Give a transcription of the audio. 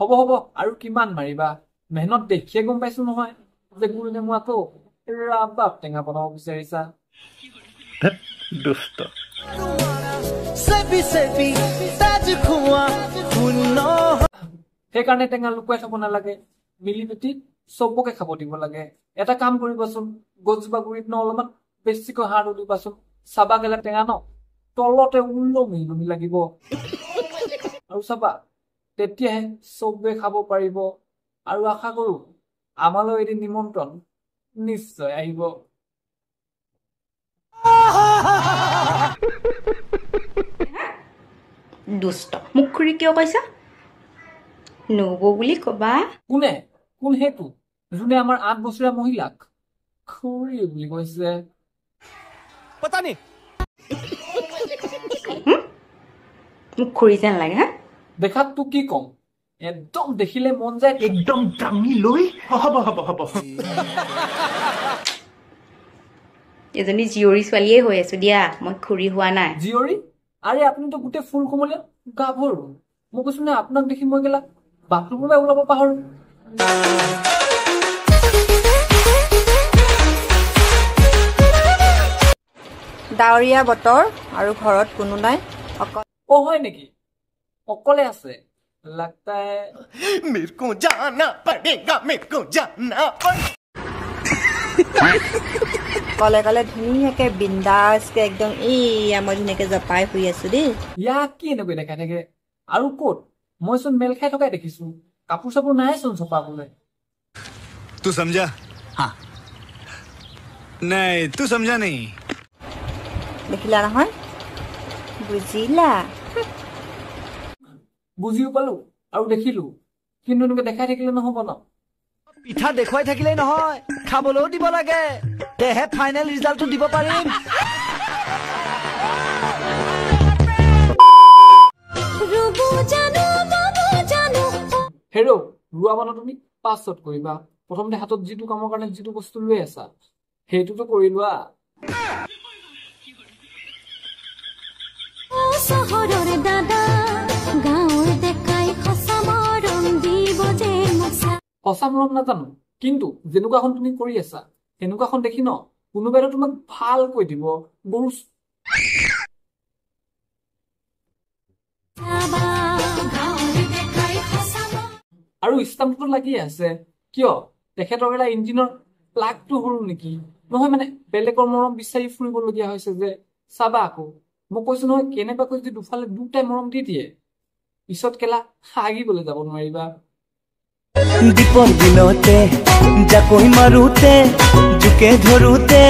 হ'ব হ'ব আৰু কিমান মাৰিবা মেহনত দেখিয়ে গম পাইছো নহয় যে গুল নেমুৱাটো ৰাবাব টেঙা বনাব বিচাৰিছা দুষ্ট সেইকাৰণে টেঙা লুকুৱাই খাব নালাগে মিলি পিটি চবকে খাব দিব লাগে এটা কাম কৰিবাচোন গছজোপা গুৰিত ন অলপমান বেছিকৈ সাৰ দিবাচোন চাবা গেলা টেঙা ন তলতে উলমি লাগিব আৰু চাবা তেতিয়াহে চবে খাব পাৰিব আৰু আশা কৰো আমালৈ এদিন নিমন্ত্ৰণ নিশ্চয় আহিব দুষ্ট মোক খুৰী কিয় কৈছা নবৌ বুলি কবা কোনে কোন হেতু যোনে আমাৰ 8 বছৰীয়া মহিলাক খুৰী বুলি কৈছে पता नहीं মোক খুৰী যেন লাগে হা দেখাত তো কি কম একদম দেখিলে মন যায় एकदम दामी লৈ হব হব হব এজনী জীয়ৰী ছোৱালীয়ে হৈ আছো দিয়া মই খুৰী হোৱা নাই জিয়ৰী আৰে আপুনি তো গোটেই ফুল কোমলীয়া গাভৰু মই কৈছো নে আপোনাক দেখি মই গেলা বাথৰুমলৈ ওলাব পাহৰো ডাৱৰীয়া বতৰ আৰু ঘৰত কোনো নাই অ হয় নেকি অকলে আছে লাগতা है मेरे को जाना पड़ेगा কলে কলে ধুনীয়াকে বিন্দাছকে একদম এইয়া মই ধুনীয়াকে জপাই শুই আছো দেই ইয়াক কি এনেকৈ দেখাই থাকে আৰু ক'ত মইচোন মেল খাই থকাই দেখিছো কাপোৰ চাপোৰ নাইচোন চপাবলৈ तू समझा हाँ नहीं तू समझा नहीं দেখিলা নহয় বুজিলা বুজিও পালো আৰু দেখিলো কিন্তু এনেকৈ দেখাই থাকিলে নহব ন পিঠা দেখুৱাই থাকিলে নহয় খাবলৈও দিব লাগে তেহে ফাইনেল ৰিজাল্টটো দিব পাৰিম হেৰো ৰুৱা মানুহ তুমি পাছত কৰিবা প্ৰথমতে হাতত যিটো কামৰ কাৰণে যিটো বস্তু লৈ আছা সেইটোতো কৰি লোৱা সঁচা মৰম নাজানো কিন্তু যেনেকুৱাখন তুমি কৰি আছা সেনেকুৱাখন দেখি ন কোনোবাই তোমাক ভালকৈ দিব গৰু আৰু ষ্টাম্পটো লাগি আছে কিয় তেখেতৰ এটা ইঞ্জিনৰ প্লাগটো সৰু নেকি নহয় মানে বেলেগৰ মৰম বিচাৰি ফুৰিবলগীয়া হৈছে যে চাবা আকৌ মই কৈছো নহয় কেনেবাকৈ যদি দুফালে দুটাই মৰম দি দিয়ে পিছত কেলা হাগিবলৈ যাব নোৱাৰিবা দীপৰ দিনতে জাকৈ মাৰোতে জোকে ধৰোতে